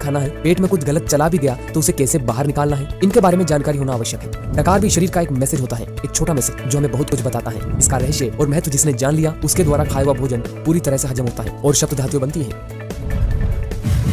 खाना है, पेट में कुछ गलत चला भी गया तो उसे कैसे बाहर निकालना है, इनके बारे में जानकारी होना आवश्यक है। डकार भी शरीर का एक मैसेज होता है, एक छोटा मैसेज जो हमें बहुत कुछ बताता है। इसका रहस्य और महत्व जिसने जान लिया उसके द्वारा खाया हुआ भोजन पूरी तरह से हजम होता है और शब्द धातुएं बनती है।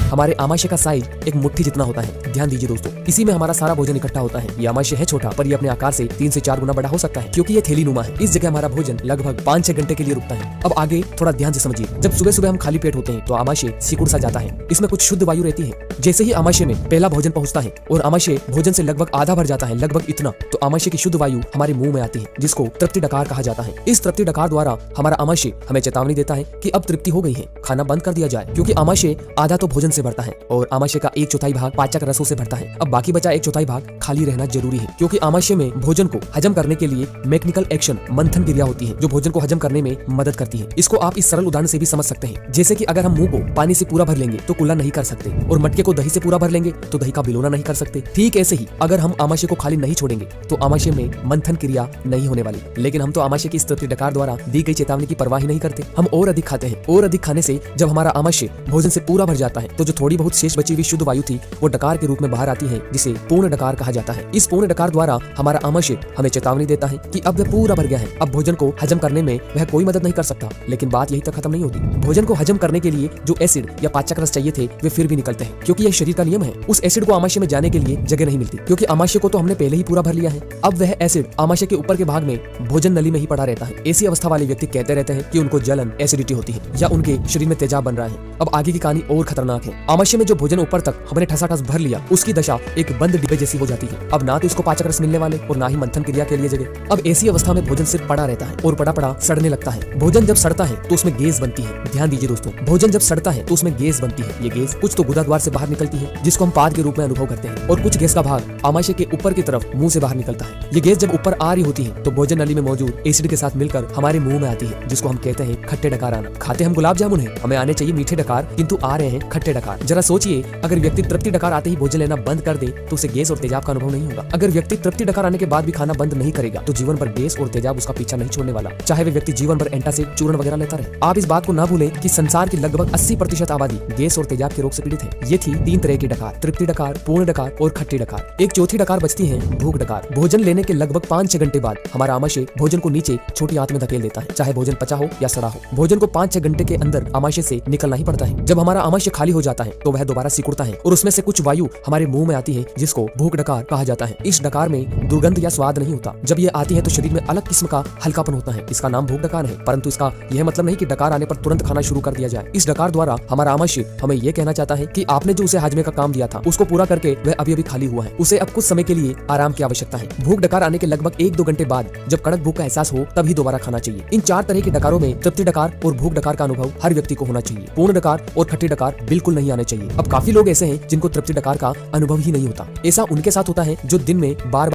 हमारे आमाशय का साइज एक मुट्ठी जितना होता है। ध्यान दीजिए दोस्तों, इसी में हमारा सारा भोजन इकट्ठा होता है। ये आमाशय है छोटा, पर ये अपने आकार से 3 से 4 गुना बड़ा हो सकता है, क्योंकि ये थैली नुमा है। इस जगह हमारा भोजन लगभग 5-6 घंटे के लिए रुकता है। अब आगे थोड़ा ध्यान से समझिए। जब सुबह सुबह हम खाली पेट होते हैं तो आमाशय सिकुड़ सा जाता है। इसमें कुछ शुद्ध वायु रहती है। जैसे ही आमाशय में पहला भोजन पहुंचता है और आमाशय भोजन से लगभग आधा भर जाता है, लगभग इतना, तो आमाशय की शुद्ध वायु हमारे मुंह में आती है, जिसको तृप्ति डकार कहा जाता है। इस तृप्ति डकार द्वारा हमारा आमाशय हमें चेतावनी देता है कि अब तृप्ति हो गई है, खाना बंद कर दिया जाए, क्योंकि आमाशय आधा तो भोजन से भरता है और आमाशय का 1/4 भाग पाचक रसों से भरता है। अब बाकी बचा 1/4 भाग खाली रहना जरूरी है, क्योंकि आमाशय में भोजन को हजम करने के लिए मैकेनिकल एक्शन, मंथन क्रिया होती है, जो भोजन को हजम करने में मदद करती है। इसको आप इस सरल उदाहरण से भी समझ सकते हैं। जैसे कि अगर हम मुंह को पानी से पूरा भर लेंगे तो कुल्ला नहीं कर सकते, और मटके को दही से पूरा भर लेंगे तो दही का बिलोना नहीं कर सकते। ठीक ऐसे ही अगर हम आमाशय को खाली नहीं छोड़ेंगे तो आमाशय में मंथन क्रिया नहीं होने वाली। लेकिन हम तो आमाशय की तृप्ति डकार द्वारा दी गई चेतावनी की परवाह ही नहीं करते। हम और अधिक खाते हैं, और अधिक खाने से जब हमारा आमाशय भोजन से पूरा भर जाता है तो जो थोड़ी बहुत शेष बची हुई शुद्ध वायु थी वो डकार के रूप में बाहर आती है, जिसे पूर्ण डकार कहा जाता है। इस पूर्ण डकार द्वारा हमारा आमाशय हमें चेतावनी देता है कि अब वह पूरा भर गया है। अब भोजन को हजम करने में वह कोई मदद नहीं कर सकता। लेकिन बात यही तक खत्म नहीं होती। भोजन को हजम करने के लिए जो एसिड या पाचक रस चाहिए थे वे फिर भी निकलते हैं, क्योंकि यह शरीर का नियम है। उस एसिड को आमाशय में जाने के लिए जगह नहीं मिलती, क्योंकि आमाशय को तो हमने पहले ही पूरा भर लिया है। अब वह एसिड आमाशय के ऊपर के भाग में भोजन नली में ही पड़ा रहता है। ऐसी अवस्था वाले व्यक्ति कहते रहते हैं कि उनको जलन, एसिडिटी होती है, या उनके शरीर में तेजाब बन रहा है। अब आगे की कहानी और खतरनाक है। आमाशय में जो भोजन ऊपर तक हमने ठसाठस भर लिया, उसकी दशा एक बंद डिब्बे जैसी हो जाती है। अब ना तो इसको पाचक रस मिलने वाले और ना ही मंथन क्रिया के लिए जगह। अब ऐसी अवस्था में भोजन सिर्फ पड़ा रहता है और पड़ा पड़ा सड़ने लगता है। भोजन जब सड़ता है तो उसमें गैस बनती है। ध्यान दीजिए दोस्तों, भोजन जब सड़ता है तो उसमें गैस बनती है। ये गैस कुछ तो गुदा द्वार से बाहर निकलती है, जिसको हम पाद के रूप में अनुभव करते हैं, और कुछ गैस का भाग आमाशय के ऊपर की तरफ मुंह से बाहर निकलता है। ये गैस जब ऊपर आ रही होती है तो भोजन नली में मौजूद एसिड के साथ मिलकर हमारे मुंह में आती है, जिसको हम कहते हैं खट्टे डकार आना। खाते हम गुलाब जामुन है, हमें आने चाहिए मीठे डकार, किंतु आ रहे हैं खट्टे डकार। जरा सोचिए, अगर व्यक्ति तृप्ति डकार आते ही भोजन लेना बंद कर दे तो उसे गैस और तेजाब का अनुभव नहीं होगा। अगर व्यक्ति तृप्ति डकार आने के बाद भी खाना बंद नहीं करेगा तो जीवन भर गैस और तेजाब उसका पीछा नहीं छोड़ने वाला, चाहे वे व्यक्ति जीवन भर एंटासिड, चूर्ण वगैरह लेता रहे। आप इस बात को ना भूलें कि संसार की लगभग 80% आबादी गैस और तेजाब के रोग से पीड़ित है। ये थी 3 तरह की डकार: तृप्ति डकार, पूर्ण डकार और खट्टी डकार। एक चौथी डकार बचती है, भूख डकार। भोजन लेने के लगभग 5-6 घंटे बाद हमारा आमाशय भोजन को नीचे छोटी आंत में धकेल देता है, चाहे भोजन पचा हो या सड़ा हो। भोजन को 5-6 घंटे के अंदर आमाशय से निकलना ही पड़ता है। जब हमारा आमाशय खाली हो जाता है तो वह दोबारा सिकुड़ता है और उसमें से कुछ वायु हमारे मुंह में आती है, जिसको भूख डकार कहा जाता है। इस डकार में दुर्गंध या स्वाद नहीं होता। जब ये आती है तो शरीर में अलग किस्म का हल्कापन होता है। इसका नाम भूख डकार है, परंतु इसका यह मतलब नहीं कि डकार आने पर तुरंत खाना शुरू कर दिया जाए। इस डकार द्वारा हमारा आमाशय हमें यह कहना चाहता है कि आपने जो उसे हाजमे का काम दिया था उसको पूरा करके वह अभी अभी खाली हुआ है, उसे अब कुछ समय के लिए आराम की आवश्यकता है। भूख डकार आने के लगभग 1-2 घंटे बाद जब कड़क भूख का एहसास हो तभी दोबारा खाना चाहिए। इन 4 तरह के डकारों में तृप्ति डकार और भूख डकार का अनुभव हर व्यक्ति को होना चाहिए। पूर्ण डकार और खट्टी डकार बिल्कुल नहीं आने चाहिए। अब काफी लोग ऐसे हैं जिनको तृप्ति डकार का अनुभव ही नहीं होता। ऐसा उनके साथ होता है जो दिन में बार